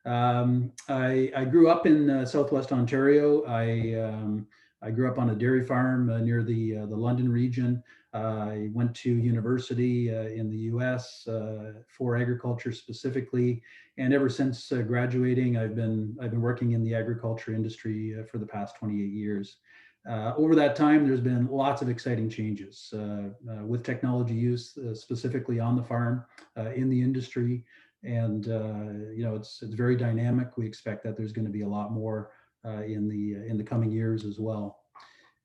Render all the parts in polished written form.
I grew up in Southwest Ontario. I grew up on a dairy farm near the London region. I went to university in the U.S. For agriculture specifically, and ever since graduating, I've been working in the agriculture industry for the past 28 years. Over that time, there's been lots of exciting changes with technology use, specifically on the farm, in the industry, and it's very dynamic. We expect that there's going to be a lot more in the coming years as well.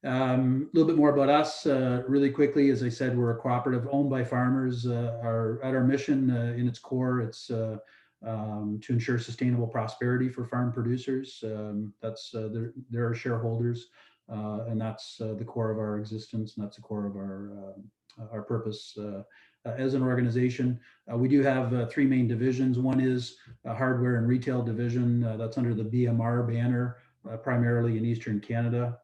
A little bit more about us, really quickly. As I said, we're a cooperative owned by farmers. Our mission, in its core, it's to ensure sustainable prosperity for farm producers. They're our shareholders, and that's the core of our existence, and that's the core of our purpose as an organization. We do have three main divisions. One is a hardware and retail division that's under the BMR banner, primarily in Eastern Canada.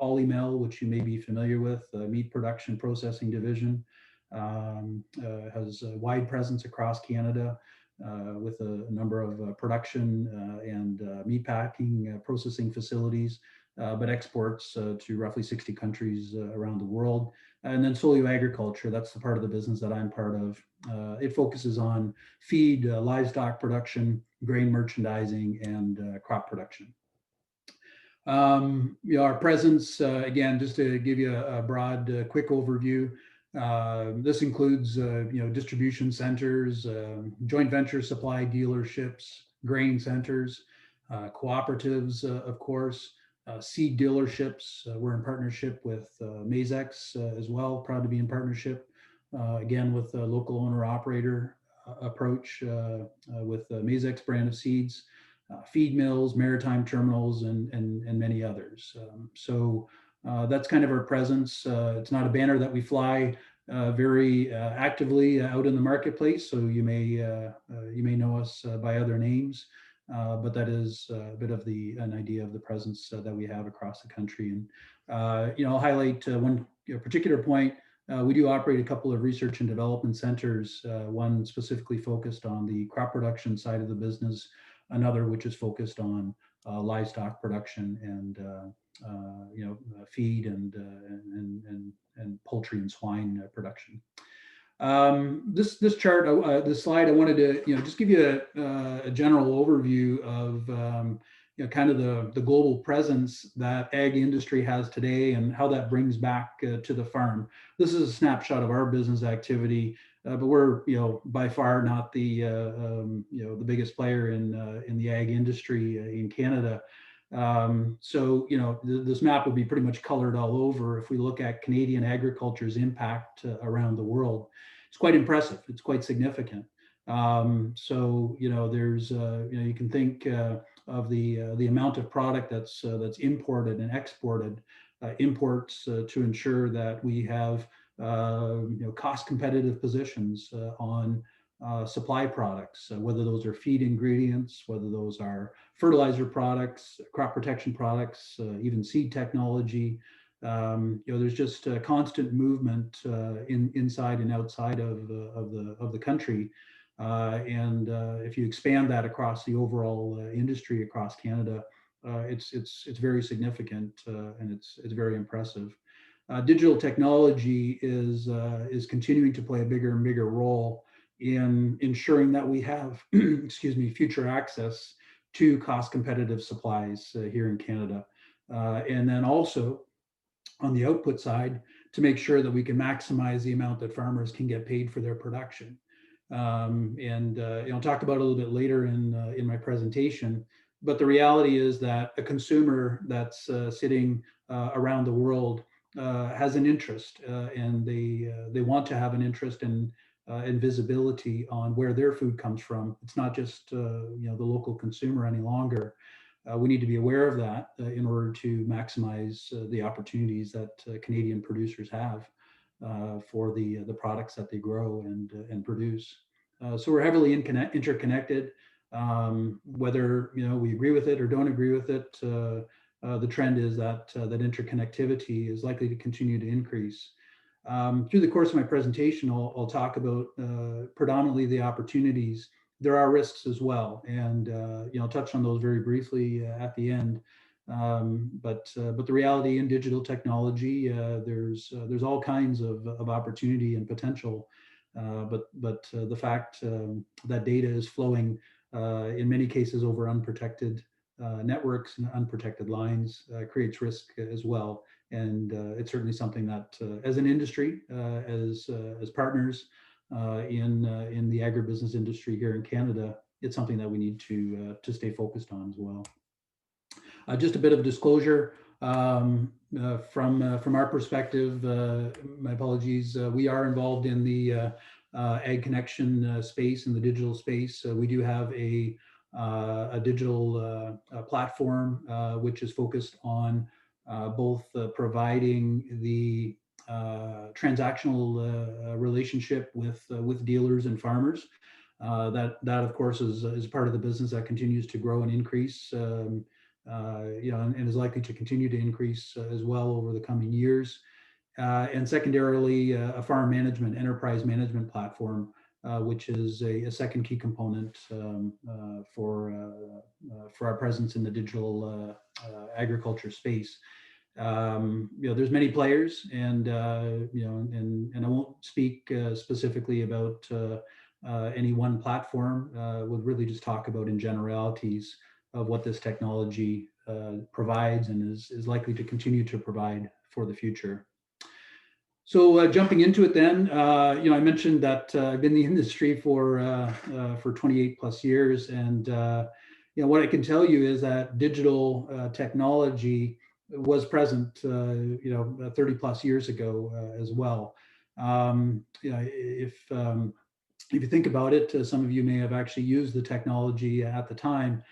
Ollie Mill, which you may be familiar with, meat production processing division, has a wide presence across Canada with a number of production and meat packing processing facilities, but exports to roughly 60 countries around the world. And then Sollio Agriculture, that's the part of the business that I'm part of. It focuses on feed, livestock production, grain merchandising, and crop production. Our presence, again, just to give you a broad, quick overview, this includes, distribution centers, joint venture supply dealerships, grain centers, cooperatives, of course, seed dealerships. We're in partnership with Mazex as well, proud to be in partnership, again, with a local owner operator approach with the Mazex brand of seeds. Feed mills, maritime terminals, and many others. So that's kind of our presence. It's not a banner that we fly very actively out in the marketplace, so you may know us by other names, but that is a bit of an idea of the presence that we have across the country. And I'll highlight one particular point. We do operate a couple of research and development centers, one specifically focused on the crop production side of the business, another which is focused on livestock production and feed and poultry and swine production. This chart, this slide, I wanted to just give you a general overview of kind of the global presence that ag industry has today and how that brings back to the farm. This is a snapshot of our business activity. But we're, by far not the biggest player in the ag industry in Canada. So, this map would be pretty much colored all over. If we look at Canadian agriculture's impact around the world, it's quite impressive. It's quite significant. So, there's, you can think of the amount of product that's imported and exported, imports to ensure that we have cost competitive positions on supply products, whether those are feed ingredients, whether those are fertilizer products, crop protection products, even seed technology. There's just a constant movement inside and outside of the country. And if you expand that across the overall industry across Canada, it's very significant and it's very impressive. Digital technology is continuing to play a bigger and bigger role in ensuring that we have, future access to cost competitive supplies here in Canada. And then also on the output side, to make sure that we can maximize the amount that farmers can get paid for their production. I'll talk about it a little bit later in my presentation, but the reality is that a consumer that's sitting around the world has an interest, and they want to have an interest in visibility on where their food comes from. It's not just the local consumer any longer. We need to be aware of that in order to maximize the opportunities that Canadian producers have for the products that they grow and produce. So we're heavily interconnected. Whether we agree with it or don't agree with it, the trend is that interconnectivity is likely to continue to increase. Through the course of my presentation, I'll talk about predominantly the opportunities there are risks as well, and touch on those very briefly at the end. But the reality in digital technology, there's all kinds of opportunity and potential. But the fact that data is flowing in many cases over unprotected networks and unprotected lines creates risk as well. And it's certainly something that, as an industry, as partners in the agribusiness industry here in Canada, it's something that we need to stay focused on as well. Just a bit of disclosure from our perspective. My apologies. We are involved in the Ag Connection space, in the digital space. We do have a digital platform which is focused on both providing the transactional relationship with dealers and farmers. That of course is part of the business that continues to grow and increase. And is likely to continue to increase as well over the coming years. And secondarily, a farm management, enterprise management platform, which is a second key component for our presence in the digital agriculture space. There's many players, and and I won't speak specifically about any one platform. Would really just talk about in generalities of what this technology provides and is likely to continue to provide for the future. So jumping into it then, I mentioned that I've been in the industry for 28 plus years, and what I can tell you is that digital technology was present 30 plus years ago as well. If you think about it, some of you may have actually used the technology at the time.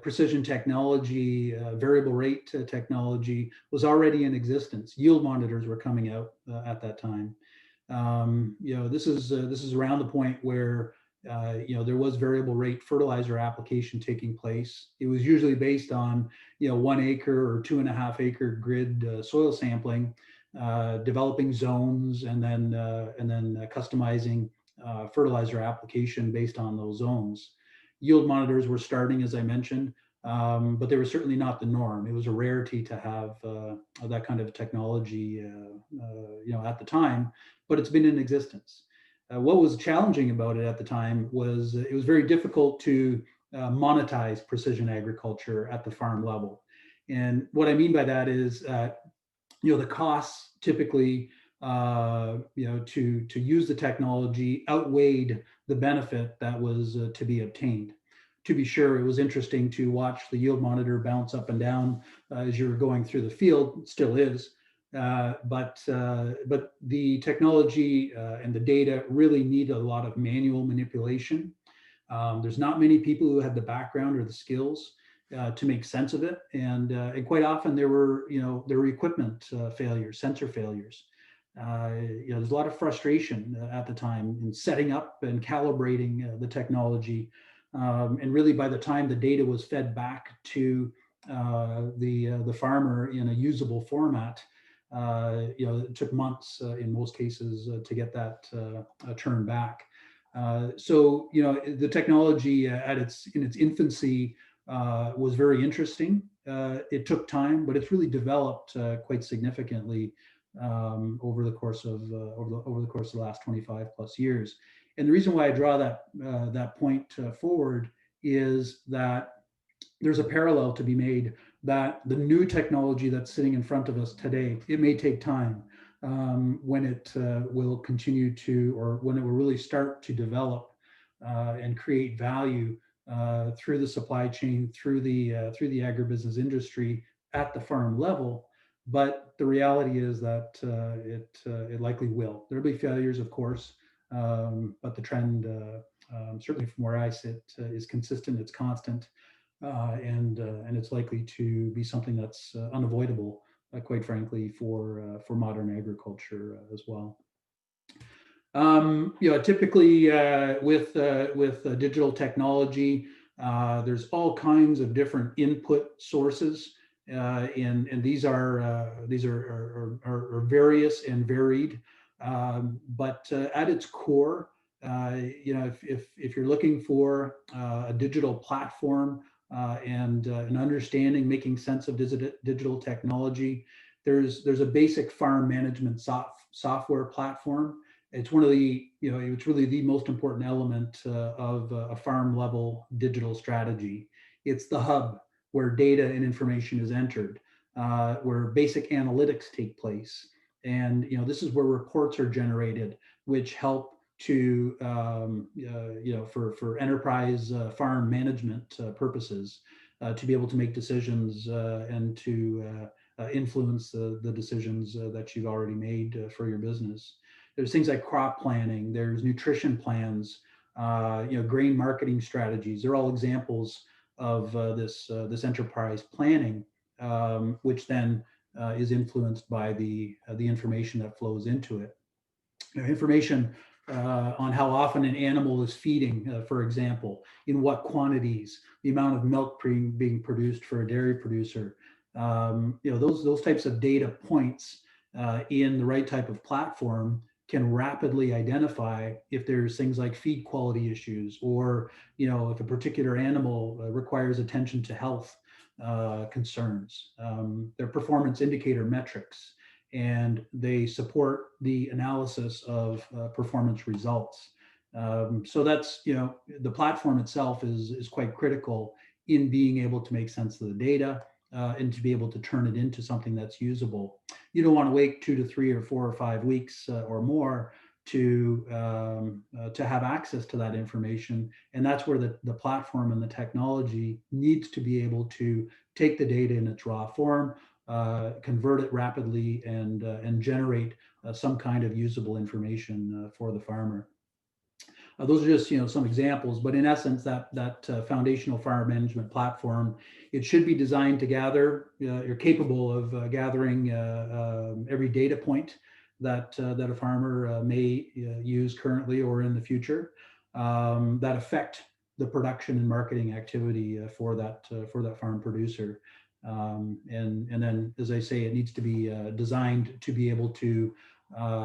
Precision technology, variable rate technology was already in existence. Yield monitors were coming out at that time. This is around the point where there was variable rate fertilizer application taking place. It was usually based on 1 acre or 2.5 acre grid soil sampling, developing zones, and then customizing fertilizer application based on those zones. Yield monitors were starting, as I mentioned, but they were certainly not the norm. It was a rarity to have that kind of technology, at the time, but it's been in existence. What was challenging about it at the time was it was very difficult to monetize precision agriculture at the farm level. And what I mean by that is, the costs typically, to use the technology outweighed the benefit that was to be obtained. To be sure, it was interesting to watch the yield monitor bounce up and down as you were going through the field. It still is, but the technology and the data really need a lot of manual manipulation. There's not many people who had the background or the skills to make sense of it, and quite often there were equipment failures, sensor failures. There's a lot of frustration at the time in setting up and calibrating the technology. And really, by the time the data was fed back to the farmer in a usable format, it took months in most cases to get that turned back. So the technology in its infancy was very interesting. It took time, but it's really developed quite significantly over the course of the last 25 plus years. And the reason why I draw that point forward is that there's a parallel to be made, that the new technology that's sitting in front of us today, it may take time when it will continue to, or when it will really start to develop and create value through the supply chain, through the agribusiness industry at the farm level. But the reality is that it likely will. There'll be failures, of course, but the trend, certainly from where I sit, is consistent. It's constant, and it's likely to be something that's unavoidable, quite frankly, for modern agriculture as well. Typically with digital technology, there's all kinds of different input sources. And these are various and varied, but at its core, if you're looking for a digital platform and an understanding, making sense of digital technology, there's a basic farm management software platform. It's one of the, it's really the most important element of a farm level digital strategy. It's the hub where data and information is entered, where basic analytics take place. And, this is where reports are generated, which help to, for enterprise farm management purposes, to be able to make decisions and to influence the decisions that you've already made for your business. There's things like crop planning, there's nutrition plans, grain marketing strategies. They're all examples of this enterprise planning, which then is influenced by the information that flows into it. Information on how often an animal is feeding, for example, in what quantities, the amount of milk being produced for a dairy producer. Those types of data points in the right type of platform can rapidly identify if there's things like feed quality issues, or if a particular animal requires attention to health concerns. Their performance indicator metrics, and they support the analysis of performance results. So that's, the platform itself is quite critical in being able to make sense of the data and to be able to turn it into something that's usable. You don't want to wait 2 to 3 or 4 or 5 weeks or more to have access to that information. And that's where the platform and the technology needs to be able to take the data in its raw form, convert it rapidly, and generate some kind of usable information for the farmer. Those are just some examples, but in essence, that foundational farm management platform, it should be designed to gather. You're capable of gathering every data point that a farmer may use currently or in the future that affect the production and marketing activity for that farm producer. And then, as I say, it needs to be designed to be able to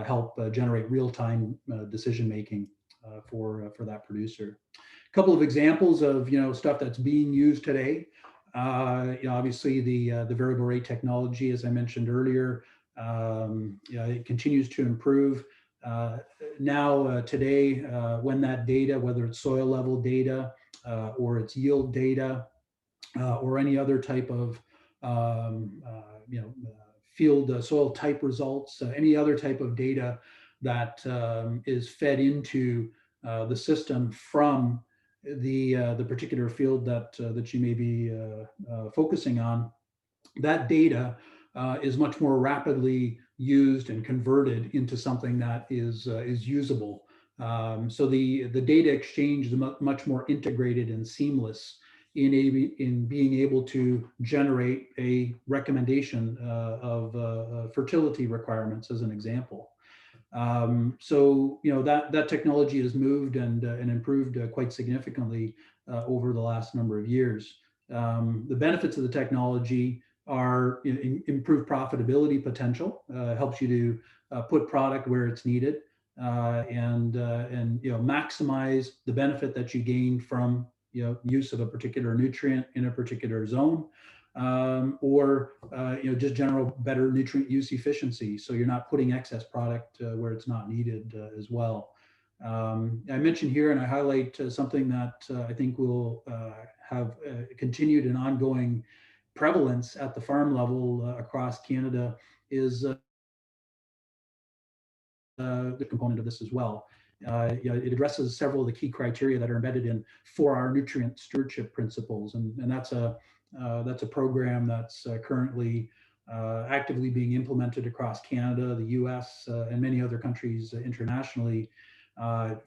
help generate real-time decision making for that producer. A couple of examples of stuff that's being used today. Obviously the variable rate technology, as I mentioned earlier, it continues to improve. Now today, when that data, whether it's soil level data or it's yield data or any other type of field soil type results, any other type of data that is fed into the system from the particular field that you may be focusing on, that data is much more rapidly used and converted into something that is usable. So the data exchange is much more integrated and seamless in being able to generate a recommendation of fertility requirements, as an example. So that technology has moved and improved quite significantly over the last number of years. The benefits of the technology are improved profitability potential, helps you to put product where it's needed, and maximize the benefit that you gain from use of a particular nutrient in a particular zone, or just general better nutrient use efficiency, so you're not putting excess product where it's not needed as well. I mentioned here, and I highlight something that I think will have continued and ongoing prevalence at the farm level across Canada, is the component of this as well. It addresses several of the key criteria that are embedded in 4R nutrient stewardship principles, and that's a program that's currently actively being implemented across Canada, the US, and many other countries internationally.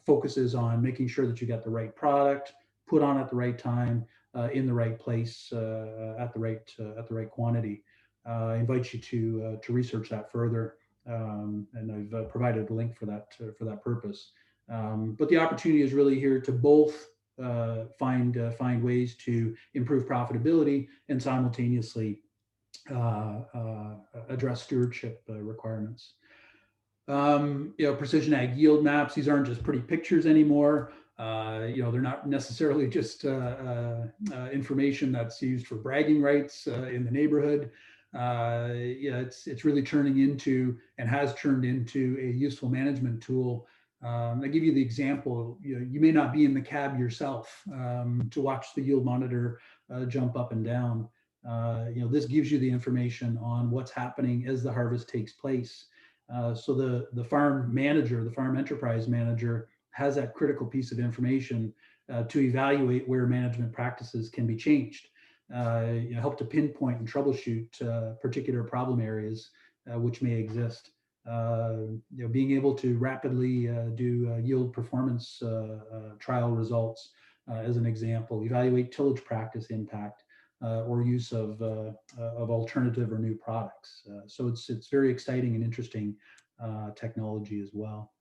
Focuses on making sure that you get the right product put on at the right time, in the right place, at the right quantity. I invite you to research that further, and I've provided a link for that purpose. But the opportunity is really here to both find ways to improve profitability and simultaneously address stewardship requirements. Precision ag yield maps. These aren't just pretty pictures anymore. They're not necessarily just information that's used for bragging rights in the neighborhood. It's really turning into and has turned into a useful management tool. I give you the example. You may not be in the cab yourself to watch the yield monitor jump up and down. This gives you the information on what's happening as the harvest takes place. So the farm manager, the farm enterprise manager, has that critical piece of information to evaluate where management practices can be changed, help to pinpoint and troubleshoot particular problem areas which may exist. Being able to rapidly do yield performance trial results, as an example, evaluate tillage practice impact, or use of alternative or new products. So it's very exciting and interesting technology as well.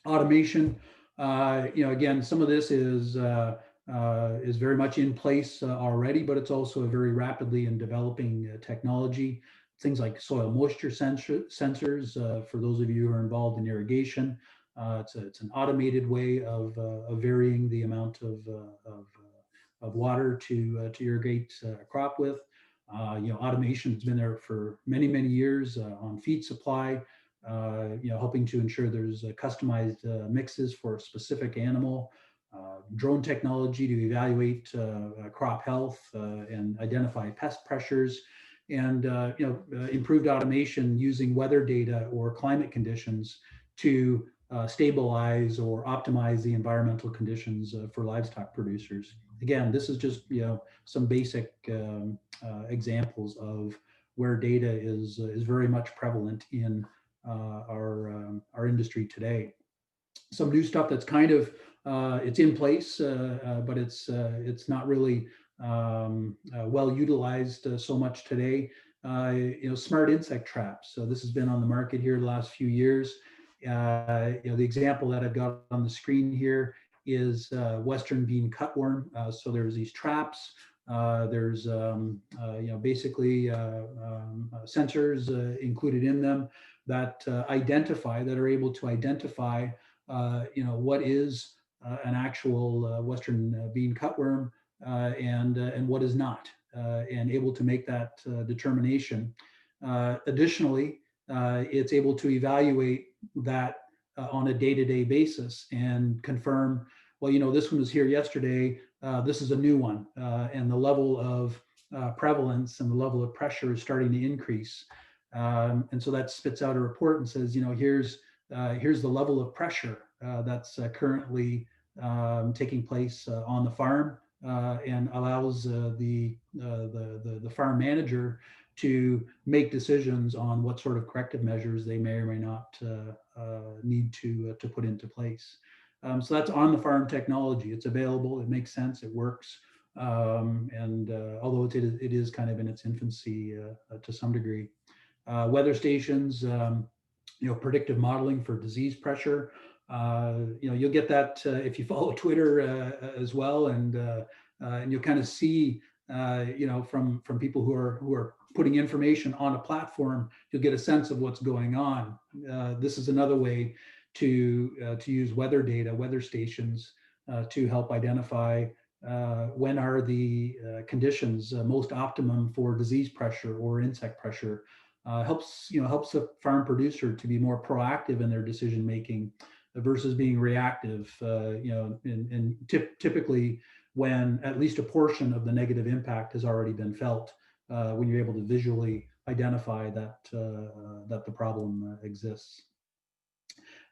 Automation, again, some of this is very much in place already, but it's also a very rapidly and developing technology. Things like soil moisture sensors, for those of you who are involved in irrigation. It's an automated way of varying the amount of water to irrigate a crop with. Automation has been there for many, many years on feed supply, helping to ensure there's customized mixes for a specific animal. Drone technology to evaluate crop health and identify pest pressures, and improved automation using weather data or climate conditions to stabilize or optimize the environmental conditions for livestock producers. Again, this is just some basic examples of where data is very much prevalent in our industry today. Some new stuff that's kind of it's in place, but it's not really well utilized so much today. Smart insect traps. So this has been on the market here the last few years. The example that I've got on the screen here is Western bean cutworm. So there's these traps. There's basically sensors included in them that are able to identify what is an actual Western bean cutworm and what is not, and able to make that determination. Additionally, it's able to evaluate that on a day-to-day basis and confirm, well, this one was here yesterday, this is a new one, and the level of prevalence and the level of pressure is starting to increase. And so that spits out a report and says, here's the level of pressure that's currently taking place on the farm, and allows the farm manager to make decisions on what sort of corrective measures they may or may not need to put into place. So that's on the farm technology. It's available. It makes sense. It works. And although it is kind of in its infancy to some degree. Weather stations, predictive modeling for disease pressure. You'll get that if you follow Twitter as well, and you'll kind of see, from people who are putting information on a platform, you'll get a sense of what's going on. This is another way to use weather data, weather stations, to help identify when are the conditions most optimum for disease pressure or insect pressure. Helps the farm producer to be more proactive in their decision making versus being reactive. Typically when at least a portion of the negative impact has already been felt, when you're able to visually identify that the problem exists.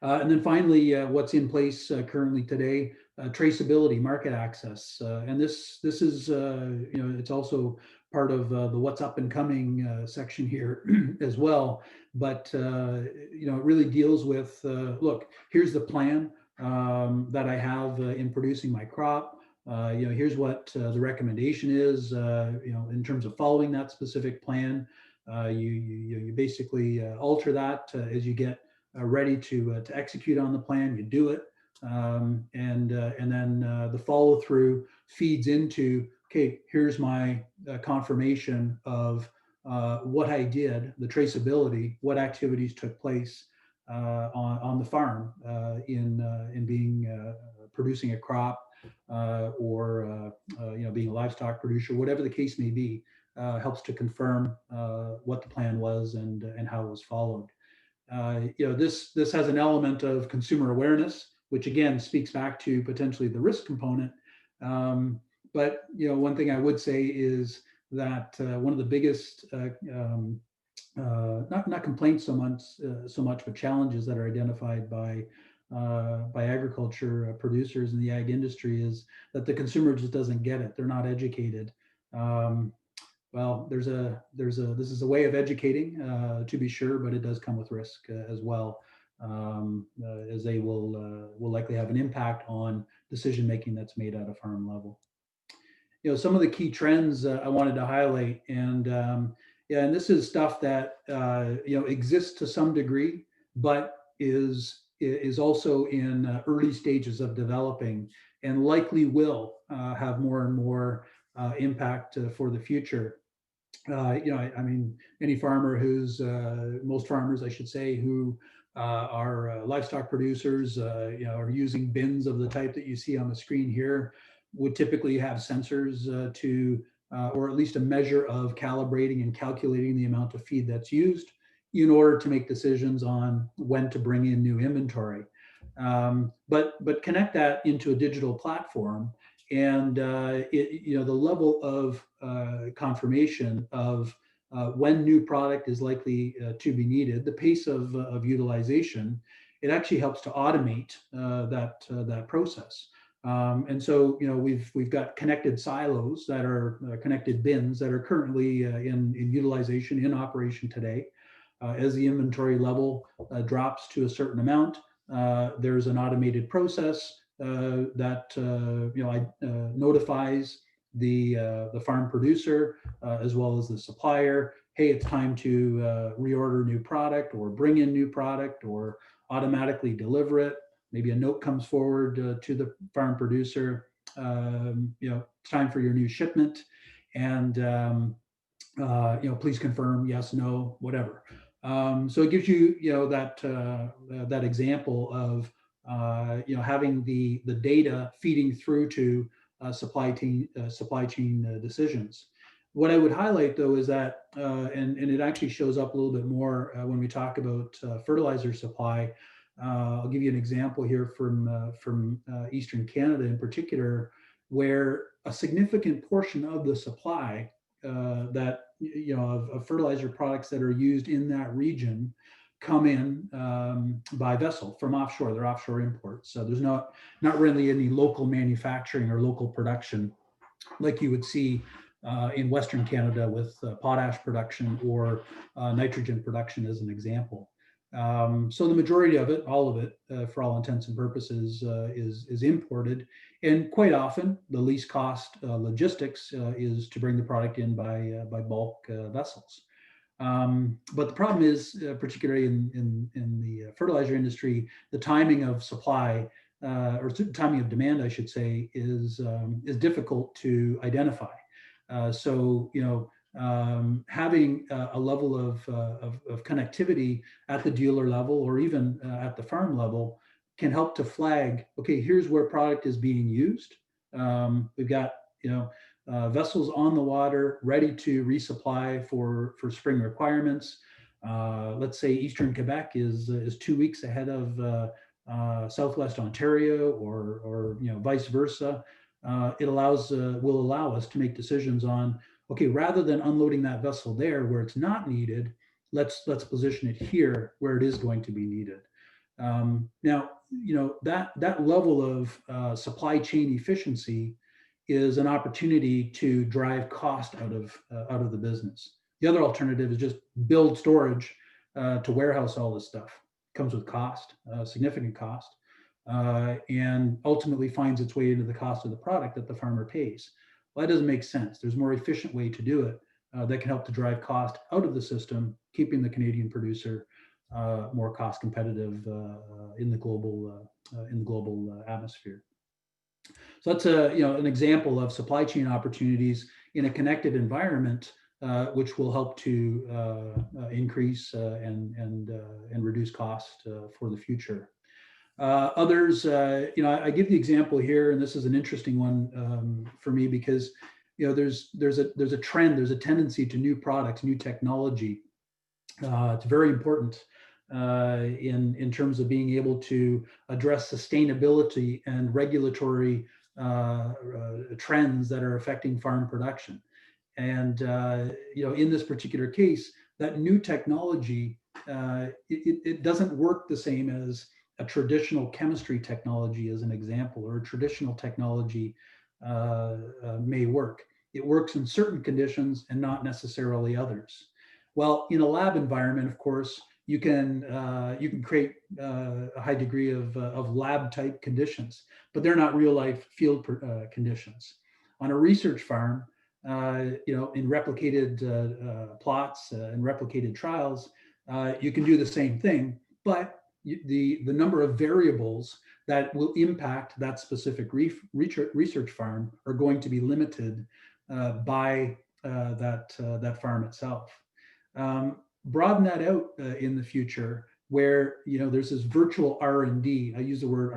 And then finally, what's in place currently today, traceability, market access. And this is, it's also part of the what's up and coming section here as well. But, it really deals with, look, here's the plan that I have in producing my crop. Here's what the recommendation is, in terms of following that specific plan. You basically alter that as you get ready to execute on the plan. You do it, and then the follow through feeds into, okay, here's my confirmation of what I did, the traceability, what activities took place, on the farm in being producing a crop or being a livestock producer, whatever the case may be, helps to confirm what the plan was and how it was followed. This has an element of consumer awareness, which again speaks back to potentially the risk component. But one thing I would say is that one of the biggest not complaints so much, but challenges that are identified by agriculture producers in the ag industry is that the consumer just doesn't get it. They're not educated. Well, this is a way of educating, to be sure, but it does come with risk as well, as they will likely have an impact on decision making that's made at a farm level. Some of the key trends I wanted to highlight, and and this is stuff that exists to some degree, but is also in early stages of developing, and likely will have more and more impact for the future. I mean, any farmer most farmers, I should say, who are livestock producers, are using bins of the type that you see on the screen here, would typically have sensors or at least a measure of calibrating and calculating the amount of feed that's used in order to make decisions on when to bring in new inventory. But connect that into a digital platform, and the level of confirmation of when new product is likely to be needed, the pace of utilization, it actually helps to automate that process. And so, we've got connected silos that are connected bins that are currently in utilization, in operation today. As the inventory level drops to a certain amount, there's an automated process that notifies the farm producer as well as the supplier, hey, it's time to reorder new product or bring in new product or automatically deliver it. Maybe a note comes forward to the farm producer, it's time for your new shipment, and please confirm yes, no, whatever. So it gives you that example of having the data feeding through to supply chain decisions. What I would highlight though is that, and it actually shows up a little bit more when we talk about fertilizer supply. I'll give you an example here from Eastern Canada in particular, where a significant portion of the supply of fertilizer products that are used in that region come in by vessel from offshore. They're offshore imports. So there's not really any local manufacturing or local production like you would see in Western Canada with potash production or nitrogen production as an example. So the majority of it, all of it, for all intents and purposes, is imported, and quite often the least cost logistics is to bring the product in by bulk vessels. But the problem is, particularly in the fertilizer industry, the timing of supply or timing of demand, I should say, is difficult to identify. So having a level of connectivity at the dealer level or even at the farm level can help to flag, okay, here's where product is being used. We've got vessels on the water ready to resupply for spring requirements. Let's say Eastern Quebec is 2 weeks ahead of Southwest Ontario or vice versa. It will allow us to make decisions on, okay, rather than unloading that vessel there where it's not needed, let's position it here where it is going to be needed. Now, that level of supply chain efficiency is an opportunity to drive cost out of the business. The other alternative is just build storage to warehouse all this stuff. It comes with cost, significant cost, and ultimately finds its way into the cost of the product that the farmer pays. Well, that doesn't make sense. There's a more efficient way to do it that can help to drive cost out of the system, keeping the Canadian producer more cost competitive in the global atmosphere. So that's an example of supply chain opportunities in a connected environment which will help to increase and reduce cost for the future. Others, I give the example here, and this is an interesting one for me because there's a trend, there's a tendency to new products, new technology. It's very important in terms of being able to address sustainability and regulatory trends that are affecting farm production. And in this particular case, that new technology, it doesn't work the same as a traditional chemistry technology, as an example, or a traditional technology may work. It works in certain conditions and not necessarily others. Well, in a lab environment, of course, you can create a high degree of lab type conditions, but they're not real life field conditions. On a research farm, in replicated plots and replicated trials, you can do the same thing, but the number of variables that will impact that specific research farm are going to be limited by that farm itself. Broaden that out in the future, where there's this virtual R&D. I use the word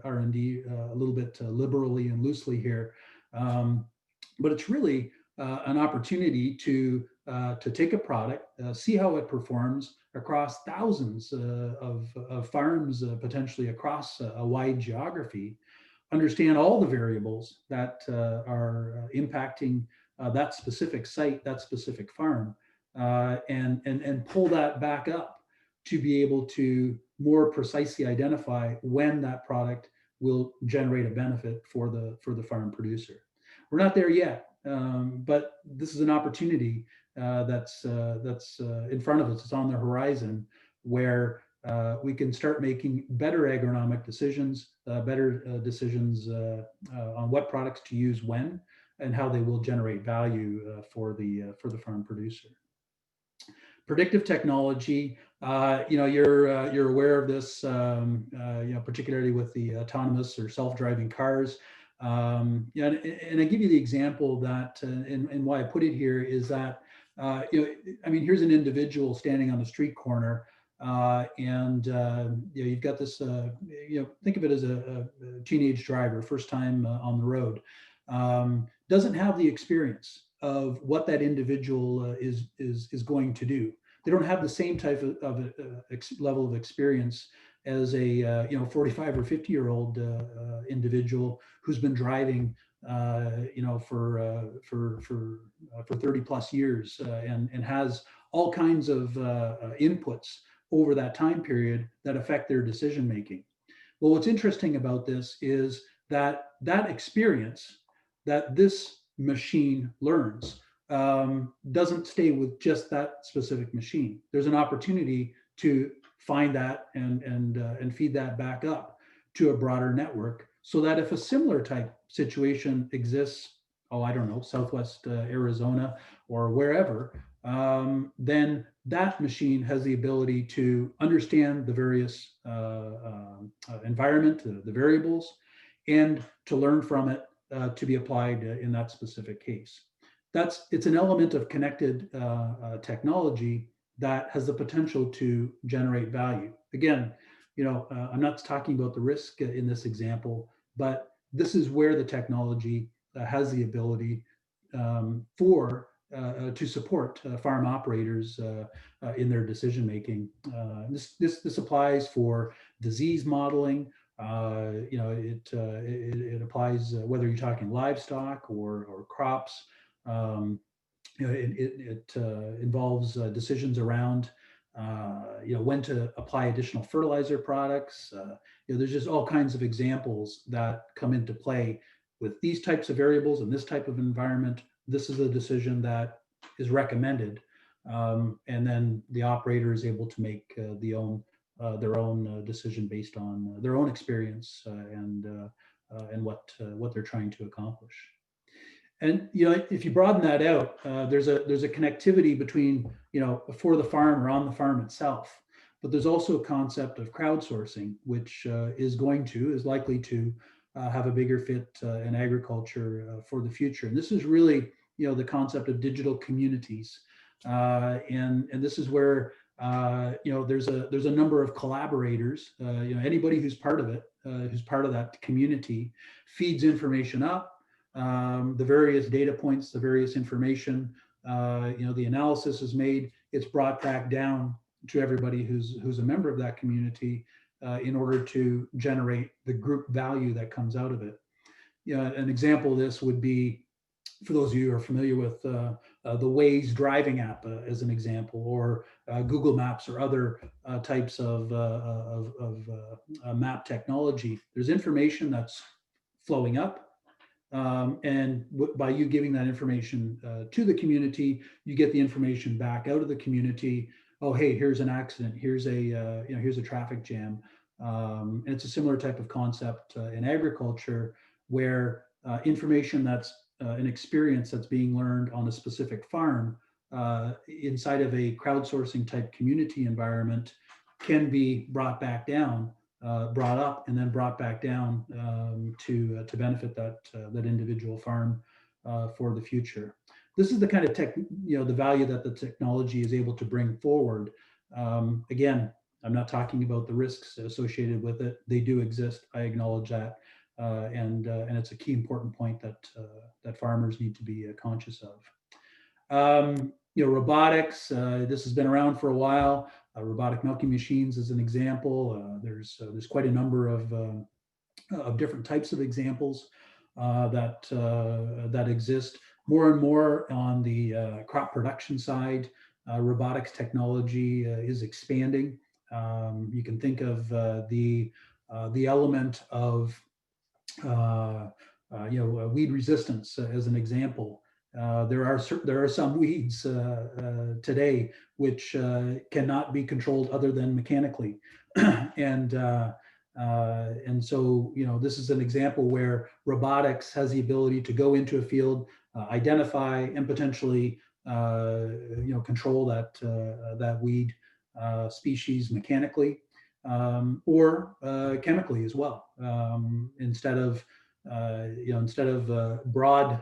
R&D a little bit liberally and loosely here, but it's really an opportunity to take a product, see how it performs across thousands of farms, potentially across a wide geography, understand all the variables that are impacting that specific site, that specific farm, and pull that back up to be able to more precisely identify when that product will generate a benefit for the farm producer. We're not there yet, but this is an opportunity that's in front of us. It's on the horizon, where we can start making better agronomic decisions, better decisions on what products to use when, and how they will generate value for the farm producer. Predictive technology, you're aware of this, particularly with the autonomous or self-driving cars. And I give you the example that, and why I put it here is that, here's an individual standing on the street corner, and you've got this, think of it as a teenage driver, first time on the road, doesn't have the experience of what that individual is going to do. They don't have the same type of level of experience as a 45 or 50-year-old individual who's been driving for 30 plus years and has all kinds of inputs over that time period that affect their decision making. Well, what's interesting about this is that experience that this machine learns doesn't stay with just that specific machine. There's an opportunity to find that and feed that back up to a broader network, so that if a similar type situation exists, Southwest Arizona or wherever, then that machine has the ability to understand the various environment, the variables, and to learn from it to be applied in that specific case. It's an element of connected technology that has the potential to generate value. Again, I'm not talking about the risk in this example, but this is where the technology has the ability to support farm operators in their decision making. This applies for disease modeling. It applies whether you're talking livestock or crops. It involves decisions around when to apply additional fertilizer products. There's just all kinds of examples that come into play with these types of variables in this type of environment. This is a decision that is recommended, and then the operator is able to make their own decision based on their own experience and what they're trying to accomplish. And if you broaden that out, there's a connectivity between for the farm or on the farm itself, but there's also a concept of crowdsourcing, which is likely to have a bigger fit in agriculture for the future. And this is really the concept of digital communities. And this is where, there's a number of collaborators, anybody who's part of it, who's part of that community, feeds information up, the various data points, the various information, the analysis is made, it's brought back down to everybody who's a member of that community, in order to generate the group value that comes out of it. An example of this would be, for those of you who are familiar with the Waze driving app, as an example, or Google Maps or other types of map technology, there's information that's flowing up. And by you giving that information to the community, you get the information back out of the community. Oh, hey, here's an accident. Here's a traffic jam. And it's a similar type of concept in agriculture, where information that's an experience that's being learned on a specific farm inside of a crowdsourcing type community environment can be brought back down, brought up, and then brought back down to benefit that individual farm for the future. This is the kind of the value that the technology is able to bring forward. Again, I'm not talking about the risks associated with it. They do exist. I acknowledge that. And it's a key important point that farmers need to be conscious of. Robotics. This has been around for a while. Robotic milking machines is an example. There's quite a number of different types of examples that exist. More and more on the crop production side, robotics technology is expanding. You can think of the element of weed resistance as an example. There are some weeds today which cannot be controlled other than mechanically, and so this is an example where robotics has the ability to go into a field, identify, and potentially control that weed species mechanically, or chemically as well. Instead of broad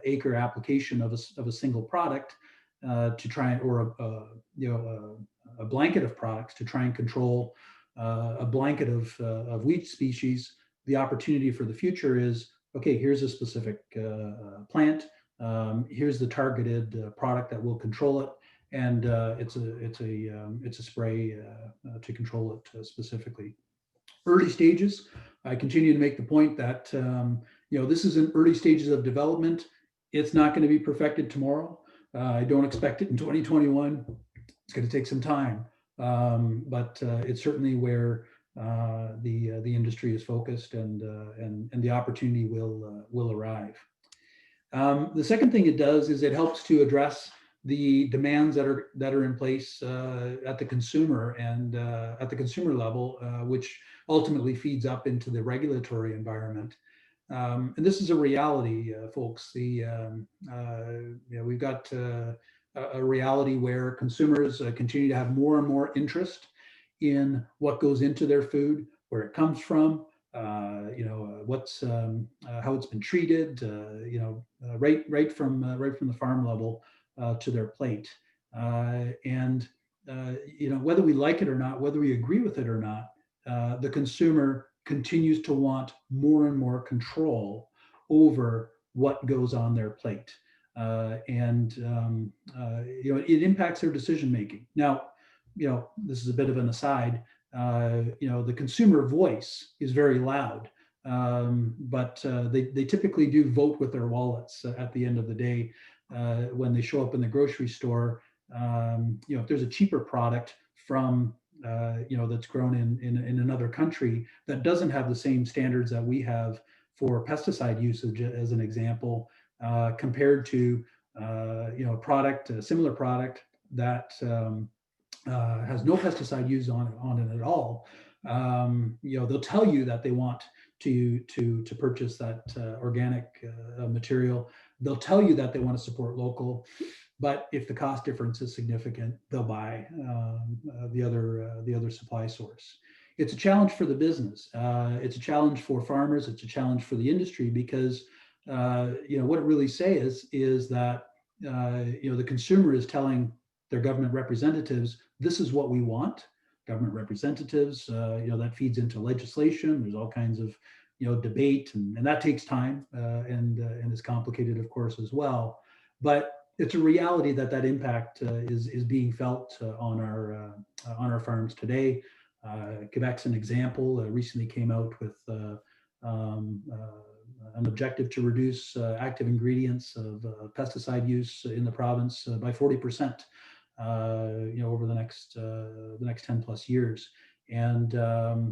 acre application of a single product to try and, or a blanket of products to try and control a blanket of weed species, the opportunity for the future is, okay, here's a specific plant, here's the targeted product that will control it, and it's a spray to control it specifically. Early stages. I continue to make the point that this is in early stages of development. It's not going to be perfected tomorrow. I don't expect it in 2021. It's going to take some time, but it's certainly where the industry is focused, and the opportunity will arrive. The second thing it does is it helps to address the demands that are in place at the consumer and at the consumer level, which ultimately feeds up into the regulatory environment. And this is a reality, folks. We've got a reality where consumers continue to have more and more interest in what goes into their food, where it comes from, what's how it's been treated, right from the farm level to their plate. And whether we like it or not, whether we agree with it or not, the consumer continues to want more and more control over what goes on their plate. And it impacts their decision making. Now, this is a bit of an aside. The consumer voice is very loud, but they typically do vote with their wallets at the end of the day. When they show up in the grocery store, if there's a cheaper product from that's grown in another country that doesn't have the same standards that we have for pesticide usage, as an example, compared to a similar product that has no pesticide used on it at all, they'll tell you that they want to purchase that organic material. They'll tell you that they want to support local, but if the cost difference is significant, they'll buy the other supply source. It's a challenge for the business. It's a challenge for farmers. It's a challenge for the industry, because what it really says is that the consumer is telling their government representatives, this is what we want. Government representatives, that feeds into legislation. There's all kinds of debate, and that takes time, and is complicated, of course, as well. But it's a reality that impact is being felt on our farms today. Quebec's an example. Recently came out with um, an objective to reduce active ingredients of pesticide use in the province by 40%. Over the next 10 plus years, and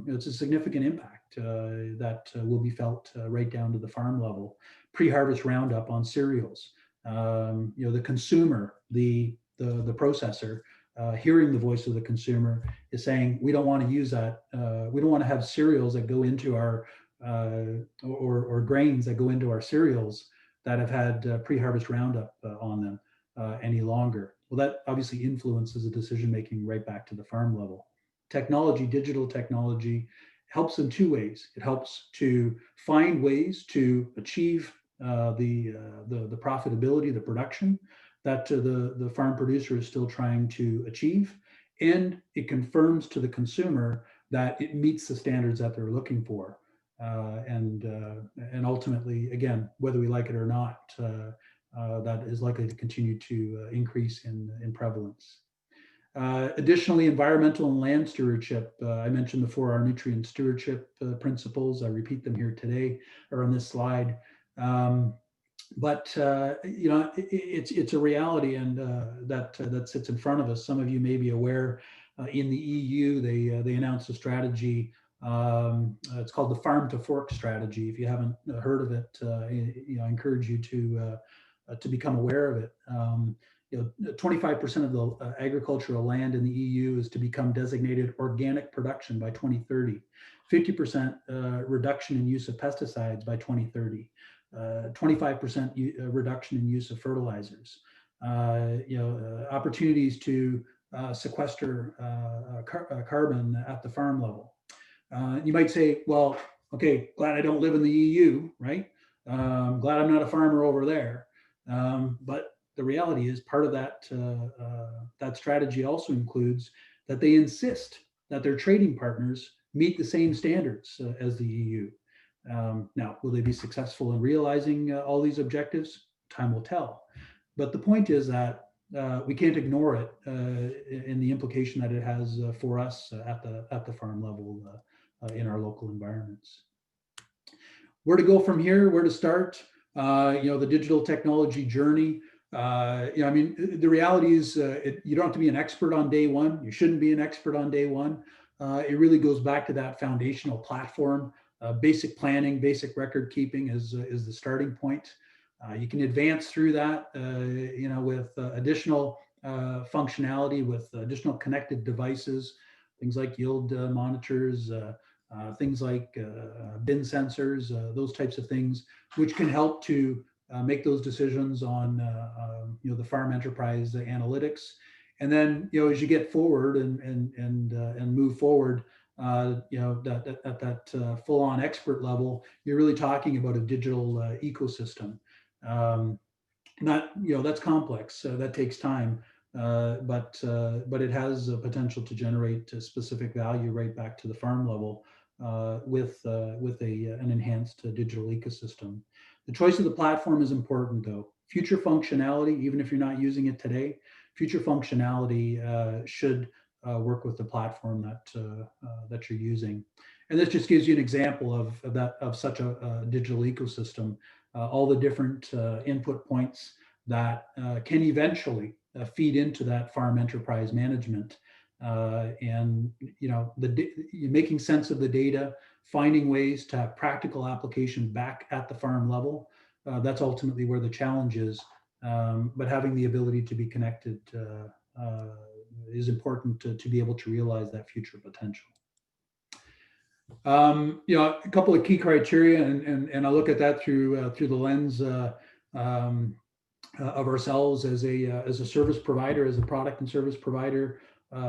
it's a significant impact that will be felt right down to the farm level. Pre-harvest Roundup on cereals. The consumer, the processor, hearing the voice of the consumer, is saying, we don't want to use that. We don't want to have cereals that go into our or grains that go into our cereals that have had pre-harvest Roundup on them any longer. Well, that obviously influences the decision making right back to the farm level. Technology, digital technology, helps in two ways. It helps to find ways to achieve the profitability, the production that the farm producer is still trying to achieve, and it confirms to the consumer that it meets the standards that they're looking for. And ultimately, again, whether we like it or not, that is likely to continue to increase in prevalence. Additionally, environmental and land stewardship. I mentioned the 4R nutrient stewardship principles. I repeat them here today or on this slide. But it's a reality, and that sits in front of us. Some of you may be aware. In the EU, they announced a strategy. It's called the Farm to Fork strategy. If you haven't heard of it, I encourage you to become aware of it. 25% of the agricultural land in the EU is to become designated organic production by 2030. 50% reduction in use of pesticides by 2030. 25% reduction in use of fertilizers. Opportunities to sequester carbon at the farm level. You might say, well, okay, glad I don't live in the EU, right? Glad I'm not a farmer over there. But the reality is, part of that strategy also includes that they insist that their trading partners meet the same standards as the EU. Now, will they be successful in realizing all these objectives? Time will tell. But the point is that we can't ignore it in the implication that it has for us at the farm level in our local environments. Where to go from here? Where to start? The digital technology journey. The reality is you don't have to be an expert on day one. You shouldn't be an expert on day one. It really goes back to that foundational platform. Basic planning, basic record keeping is the starting point. You can advance through that, with additional functionality, with additional connected devices, things like yield monitors, things like bin sensors, those types of things, which can help to make those decisions on the farm enterprise analytics. And then as you get forward and move forward, at that full-on expert level, you're really talking about a digital ecosystem. That's complex. That takes time, but it has a potential to generate specific value right back to the farm level with an enhanced digital ecosystem. The choice of the platform is important, though. Future functionality, even if you're not using it today, future functionality should work with the platform that you're using. And this just gives you an example of such a digital ecosystem. All the different input points that can eventually feed into that farm enterprise management, and making sense of the data, finding ways to have practical application back at the farm level. That's ultimately where the challenge is. But having the ability to be connected is important to be able to realize that future potential. A couple of key criteria, and I look at that through the lens of ourselves as a service provider, as a product and service provider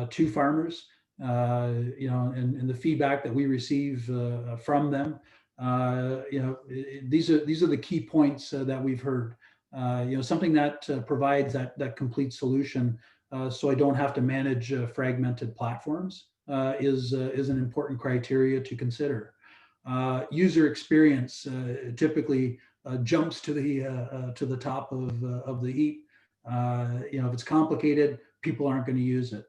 to farmers. And the feedback that we receive from them These are the key points that we've heard. Something that provides that complete solution, so I don't have to manage fragmented platforms, is an important criteria to consider. User experience typically jumps to the top of the heap. If it's complicated, people aren't going to use it.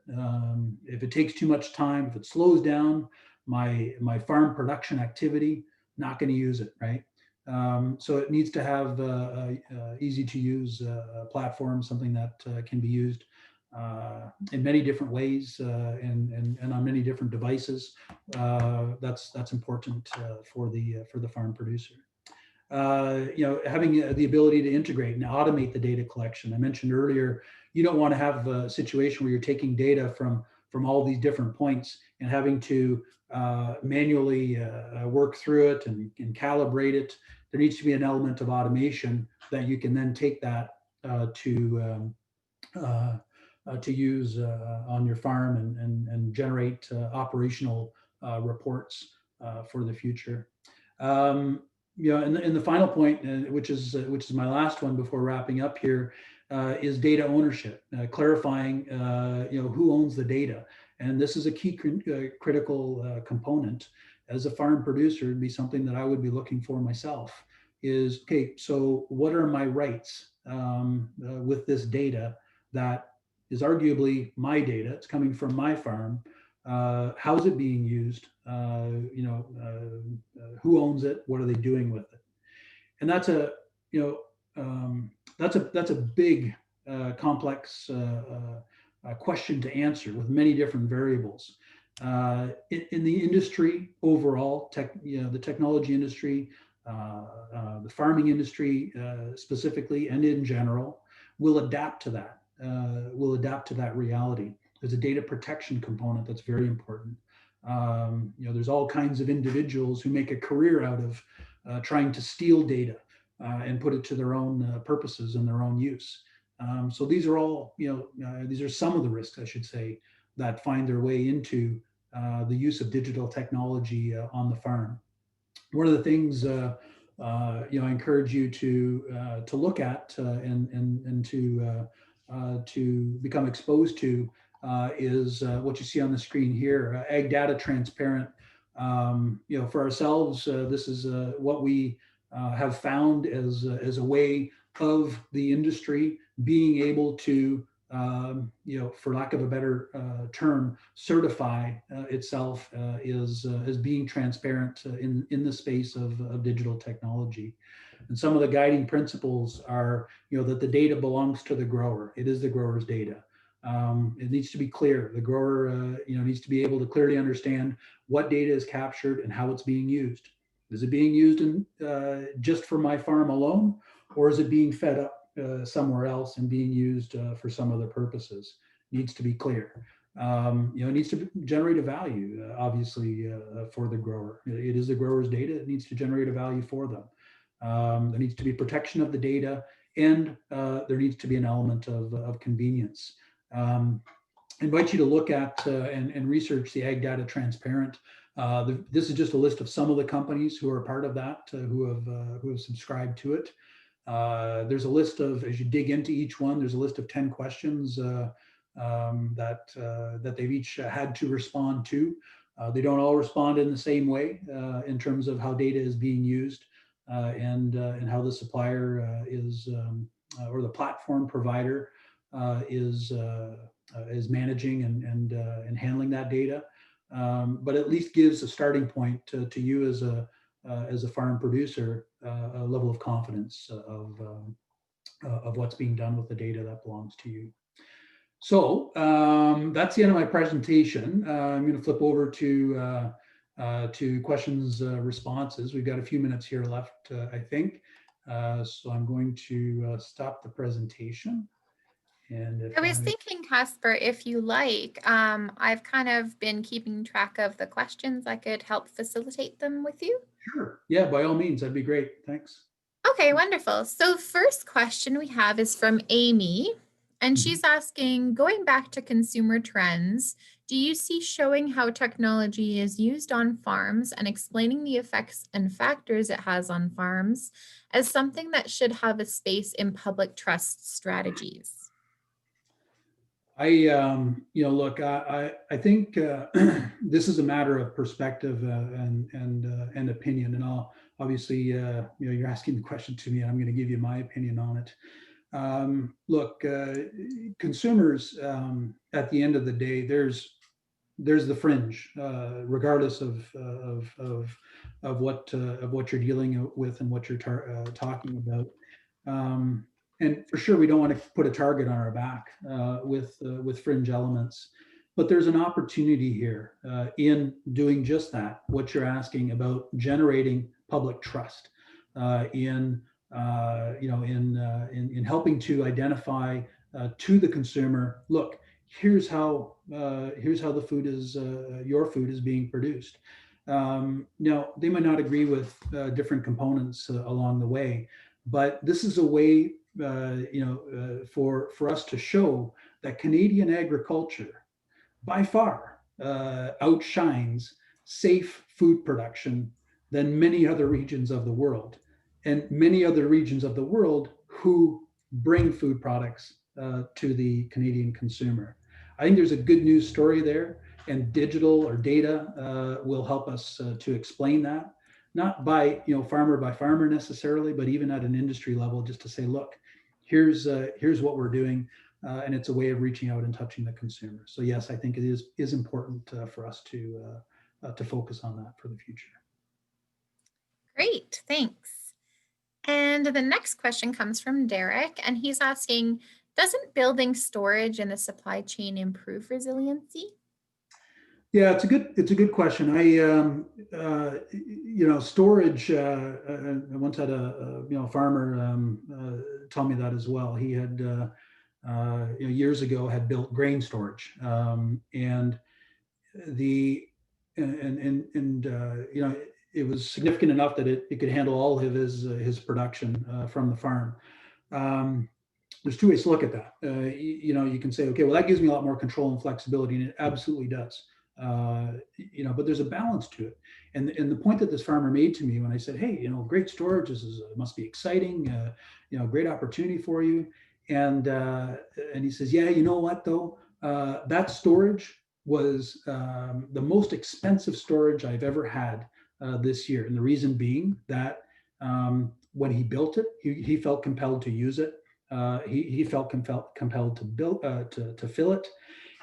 If it takes too much time, if it slows down my farm production activity, not going to use it, right? So it needs to have easy to use platform, something that can be used in many different ways and on many different devices. That's important for the farm producer. Having the ability to integrate and automate the data collection. I mentioned earlier, you don't want to have a situation where you're taking data from all these different points and having to manually work through it and calibrate it. There needs to be an element of automation that you can then take that to use on your farm and generate operational reports for the future. And the final point, which is my last one before wrapping up here, is data ownership, clarifying who owns the data. And this is a key critical component. As a farm producer, it'd be something that I would be looking for myself is, okay, so what are my rights with this data that is arguably my data? It's coming from my farm. How is it being used? Who owns it? What are they doing with it? And that's a big complex question to answer with many different variables. In the industry overall, the technology industry, the farming industry specifically, and in general, will adapt to that. Will adapt to that reality. There's a data protection component that's very important. There's all kinds of individuals who make a career out of trying to steal data and put it to their own purposes and their own use. So these are all, these are some of the risks, I should say, that find their way into the use of digital technology on the farm. One of the things I encourage you to look at and to become exposed to is what you see on the screen here, ag data transparent. For ourselves, this is what we have found as a way of the industry being able to, for lack of a better term, certify itself as being transparent in the space of digital technology. And some of the guiding principles are, that the data belongs to the grower. It is the grower's data. It needs to be clear. The grower, needs to be able to clearly understand what data is captured and how it's being used. Is it being used just for my farm alone, or is it being fed up somewhere else and being used for some other purposes? Needs to be clear. It needs to generate a value, obviously, for the grower. It is the grower's data. It needs to generate a value for them. There needs to be protection of the data, and there needs to be an element of convenience. Invite you to look at and research the Ag Data Transparent. This is just a list of some of the companies who are part of that, who have subscribed to it. There's a list of, as you dig into each one, there's a list of 10 questions that they've each had to respond to. They don't all respond in the same way in terms of how data is being used and how the supplier is or the platform provider is managing and handling that data, but at least gives a starting point to you as a farm producer, a level of confidence of what's being done with the data that belongs to you. So that's the end of my presentation. I'm going to flip over to questions, responses. We've got a few minutes here left, I think. So I'm going to stop the presentation. And I was thinking, Casper, if you like, I've kind of been keeping track of the questions. I could help facilitate them with you. Sure. Yeah, by all means, that'd be great. Thanks. Okay, wonderful. So first question we have is from Amy, and she's asking, going back to consumer trends, Do you see showing how technology is used on farms and explaining the effects and factors it has on farms as something that should have a space in public trust strategies? Look, I think this is a matter of perspective and opinion. And I'll obviously, you're asking the question to me, and I'm going to give you my opinion on it. Look, consumers, at the end of the day, there's the fringe, regardless of what you're dealing with and what you're talking about. Um, and for sure, we don't want to put a target on our back with fringe elements, but there's an opportunity here in doing just that. What you're asking about generating public trust in in helping to identify to the consumer, look, here's how the food is your food is being produced. Now they might not agree with different components along the way, but this is a way for us to show that Canadian agriculture by far outshines safe food production than many other regions of the world, and many other regions of the world who bring food products to the Canadian consumer. I think there's a good news story there, and digital or data will help us to explain that, not farmer by farmer necessarily, but even at an industry level, just to say, look, here's what we're doing, and it's a way of reaching out and touching the consumer. So yes, I think it is important for us to focus on that for the future. Great, thanks. And the next question comes from Derek, and he's asking, doesn't building storage in the supply chain improve resiliency? Yeah, it's a good question. Storage. I once had a farmer tell me that as well. He had years ago had built grain storage, and the and it was significant enough that it could handle all of his production from the farm. Um, there's two ways to look at that. You can say, okay, well, that gives me a lot more control and flexibility, and it absolutely does. But there's a balance to it. And the point that this farmer made to me when I said, hey, great storage, this must be exciting, great opportunity for you. And he says, yeah, you know what though, that storage was the most expensive storage I've ever had this year. And the reason being that when he built it, he felt compelled to use it. He felt compelled to build to fill it,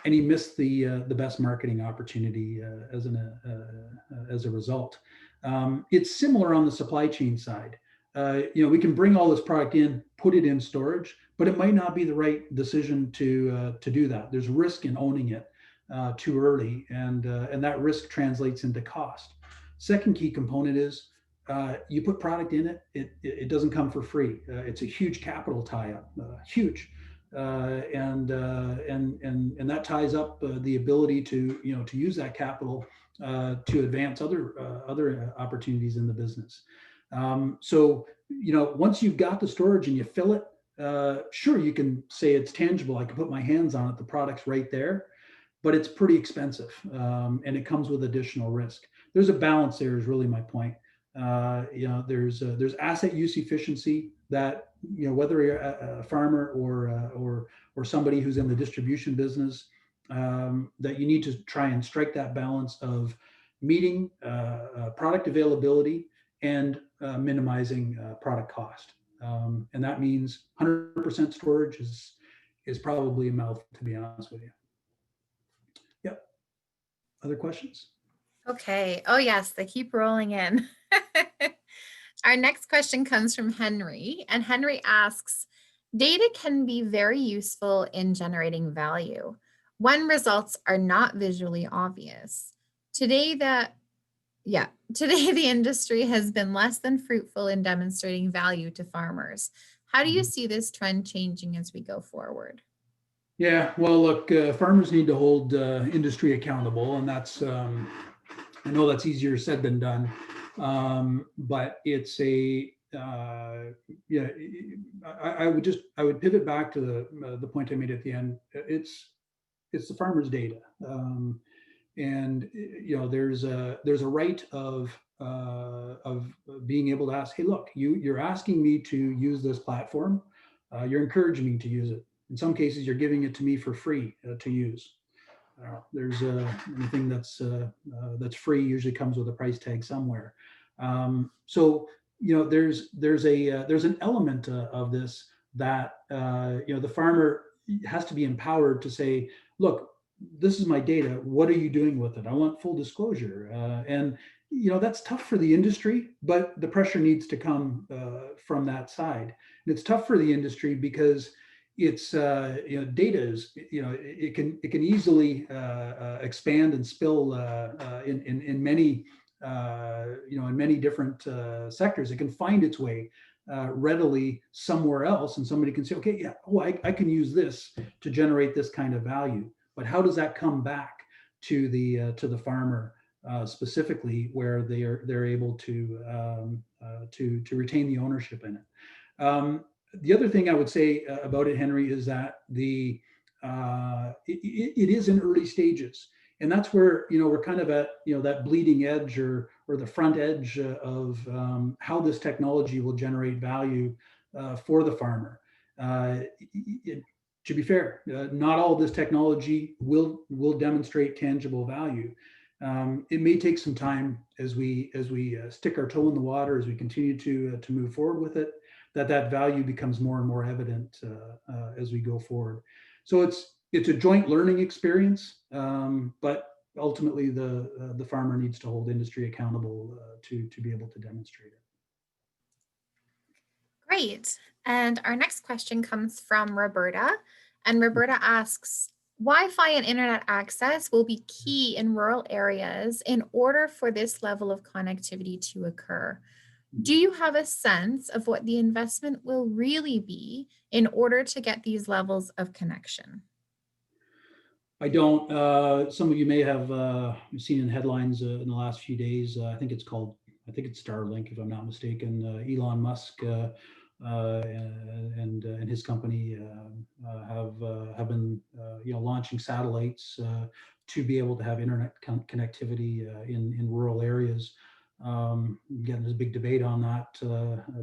and he missed the best marketing opportunity as a result. It's similar on the supply chain side. We can bring all this product in, put it in storage, but it might not be the right decision to do that. There's risk in owning it too early, and that risk translates into cost. Second key component is you put product in it, it doesn't come for free. It's a huge capital tie-up, huge, and that ties up the ability to use that capital to advance other opportunities in the business. So once you've got the storage and you fill it, sure, you can say it's tangible. I can put my hands on it. The product's right there, but it's pretty expensive, and it comes with additional risk. There's a balance there, is really my point. There's asset use efficiency that whether you're a farmer or somebody who's in the distribution business, that you need to try and strike that balance of meeting product availability and minimizing product cost, and that means 100% storage is probably a mouthful, to be honest with you. Yep. Other questions? Okay. Oh, yes, they keep rolling in. Our next question comes from Henry, and Henry asks, data can be very useful in generating value when results are not visually obvious. Today, the industry has been less than fruitful in demonstrating value to farmers. How do you see this trend changing as we go forward? Yeah, well, look, farmers need to hold industry accountable, and that's I know that's easier said than done, but it's I would pivot back to the point I made at the end. it's the farmer's data. And there's a right of being able to ask, hey, look, you're asking me to use this platform, you're encouraging me to use it. In some cases, you're giving it to me for free to use. There's anything that's free usually comes with a price tag somewhere. So there's an element of this that the farmer has to be empowered to say, look, this is my data. What are you doing with it? I want full disclosure. And that's tough for the industry, but the pressure needs to come from that side. And it's tough for the industry because it's data is it can easily expand and spill in many in many different sectors. It can find its way readily somewhere else, and somebody can say, okay, yeah, oh, I can use this to generate this kind of value. But how does that come back to the farmer specifically, where they're able to retain the ownership in it? The other thing I would say about it, Henry, is that it is in early stages, and that's where we're kind of at that bleeding edge or the front edge of how this technology will generate value for the farmer. To be fair, not all of this technology will demonstrate tangible value. It may take some time as we stick our toe in the water, as we continue to move forward with it, that value becomes more and more evident as we go forward. So it's a joint learning experience, but ultimately the farmer needs to hold industry accountable to be able to demonstrate it. Great. And our next question comes from Roberta. And Roberta asks, Wi-Fi and internet access will be key in rural areas in order for this level of connectivity to occur. Do you have a sense of what the investment will really be in order to get these levels of connection? I don't. Some of you may have seen in headlines in the last few days. I think it's Starlink, if I'm not mistaken. Elon Musk and his company have been launching satellites to be able to have internet connectivity in rural areas. Again, there's a big debate on that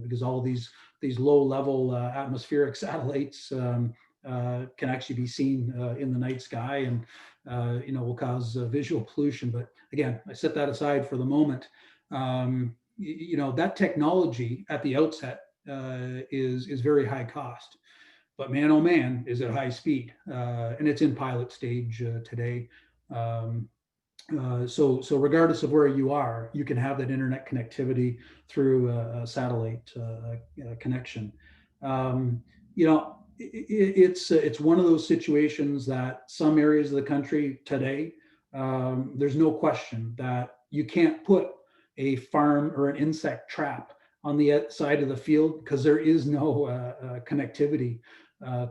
because all of these low-level atmospheric satellites can actually be seen in the night sky and will cause visual pollution. But again, I set that aside for the moment. That technology at the outset is very high cost, but man, oh man, is it high speed, and it's in pilot stage today. So regardless of where you are, you can have that internet connectivity through a satellite connection. It's one of those situations that some areas of the country today, there's no question that you can't put a farm or an insect trap on the side of the field because there is no connectivity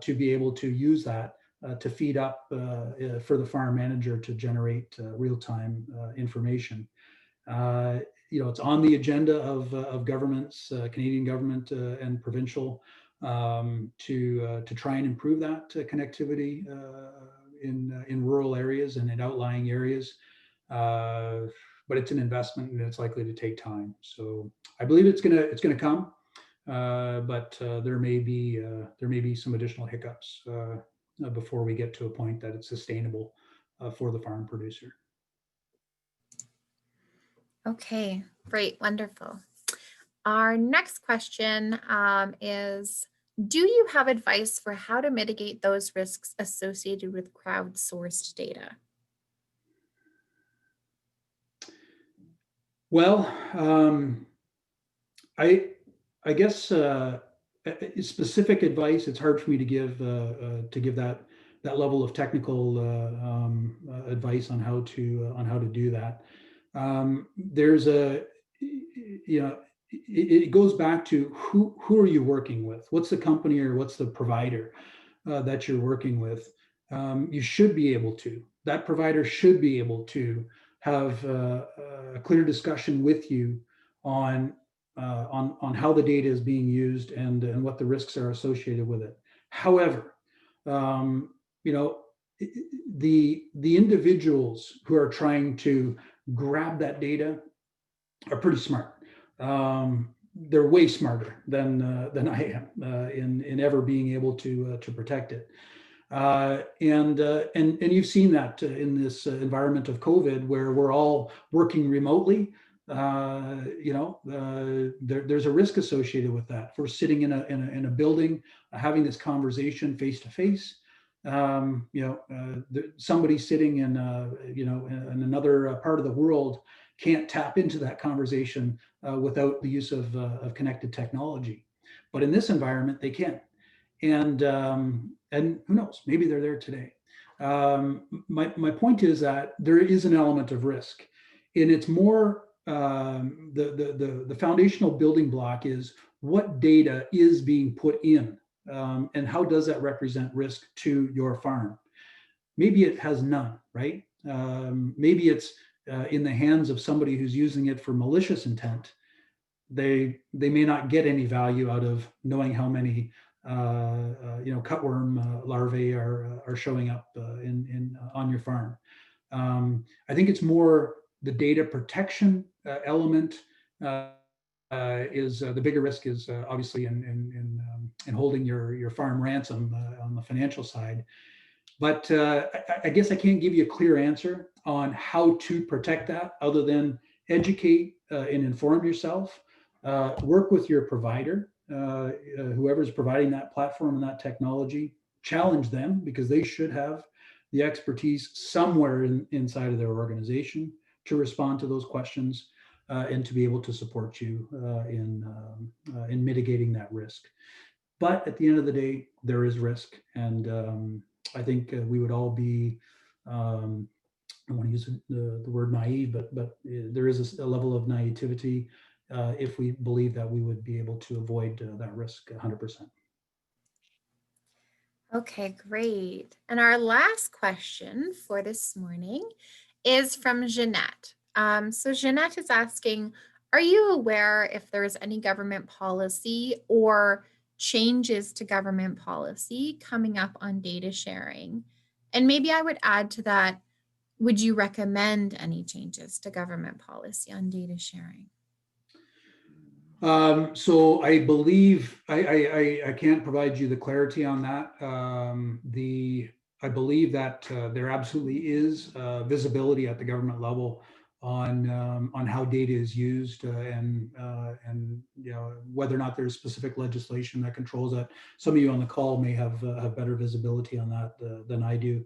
to be able to use that to feed up for the farm manager to generate real-time information. It's on the agenda of governments, Canadian government and provincial, to try and improve that connectivity in rural areas and in outlying areas. But it's an investment and it's likely to take time. So I believe it's gonna come, but there may be some additional hiccups before we get to a point that it's sustainable for the farm producer. Okay, great, wonderful. Our next question is, do you have advice for how to mitigate those risks associated with crowdsourced data? Well, I guess specific advice, it's hard for me to give that level of technical advice on how to do that. There's it goes back to who are you working with? What's the company or what's the provider that you're working with? You should be able to. That provider should be able to have a clear discussion with you on how the data is being used and what the risks are associated with it. However, the individuals who are trying to grab that data are pretty smart. They're way smarter than I am in ever being able to protect it. And you've seen that in this environment of COVID, where we're all working remotely. There's a risk associated with that. If we're sitting in a building, having this conversation face to face. Somebody sitting in another part of the world can't tap into that conversation without the use of connected technology. But in this environment, they can. And who knows, maybe they're there today. My point is that there is an element of risk, and it's more the foundational building block is what data is being put in, and how does that represent risk to your farm. Maybe it has none, right? Maybe it's in the hands of somebody who's using it for malicious intent. They may not get any value out of knowing how many cutworm larvae are showing up in on your farm. I think it's more the data protection element is the bigger risk is obviously in holding your farm ransom on the financial side. But I guess I can't give you a clear answer on how to protect that, other than educate and inform yourself. Work with your provider, whoever's providing that platform and that technology. Challenge them, because they should have the expertise somewhere inside of their organization to respond to those questions and to be able to support you in mitigating that risk. But at the end of the day, there is risk, and I think we would all be, I don't want to use the word naive, but there is a level of naivety if we believe that we would be able to avoid that risk 100%. Okay, great. And our last question for this morning is from Jeanette. So Jeanette is asking, are you aware if there's any government policy or changes to government policy coming up on data sharing? And maybe I would add to that, would you recommend any changes to government policy on data sharing? So I believe I can't provide you the clarity on that. I believe that there absolutely is visibility at the government level on how data is used and whether or not there's specific legislation that controls that. Some of you on the call may have better visibility on that than I do.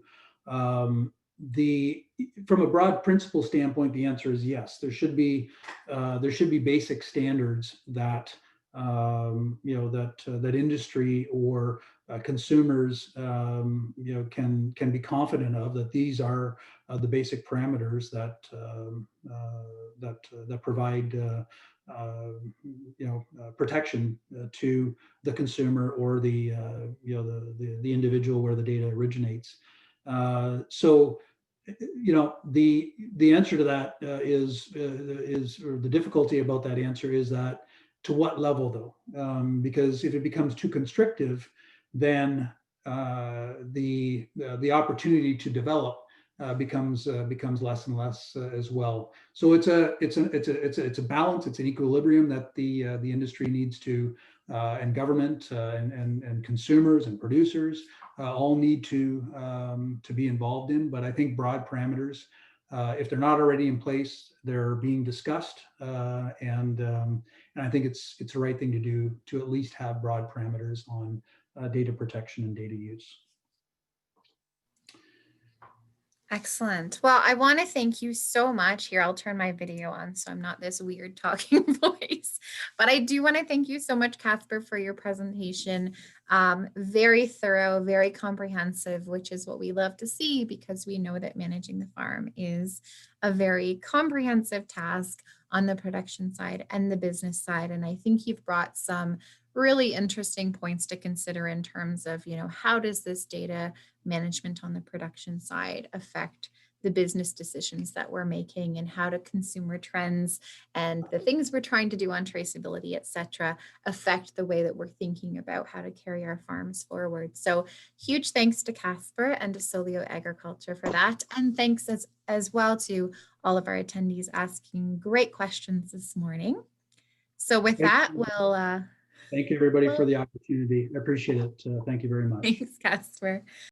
From a broad principle standpoint, the answer is yes. There should be basic standards that that industry or consumers can be confident of, that these are the basic parameters that provide protection to the consumer or the individual where the data originates. So the answer to that is or the difficulty about that answer is that to what level though, because if it becomes too constrictive, then the opportunity to develop becomes less and less as well. So it's a balance, it's an equilibrium that the industry needs to and government and consumers and producers all need to be involved in. But I think broad parameters, if they're not already in place, they're being discussed, and I think it's the right thing to do to at least have broad parameters on data protection and data use. Excellent. Well, I want to thank you so much. Here, I'll turn my video on so I'm not this weird talking voice. But I do want to thank you so much, Casper, for your presentation. Very thorough, very comprehensive, which is what we love to see, because we know that managing the farm is a very comprehensive task on the production side and the business side. And I think you've brought some really interesting points to consider in terms of, how does this data management on the production side affect the business decisions that we're making and how do consumer trends and the things we're trying to do on traceability, et cetera, affect the way that we're thinking about how to carry our farms forward. So huge thanks to Casper and to Sollio Agriculture for that. And thanks as well to all of our attendees asking great questions this morning. So with that, we'll thank you everybody for the opportunity. I appreciate it. Thank you very much. thanks, Casper.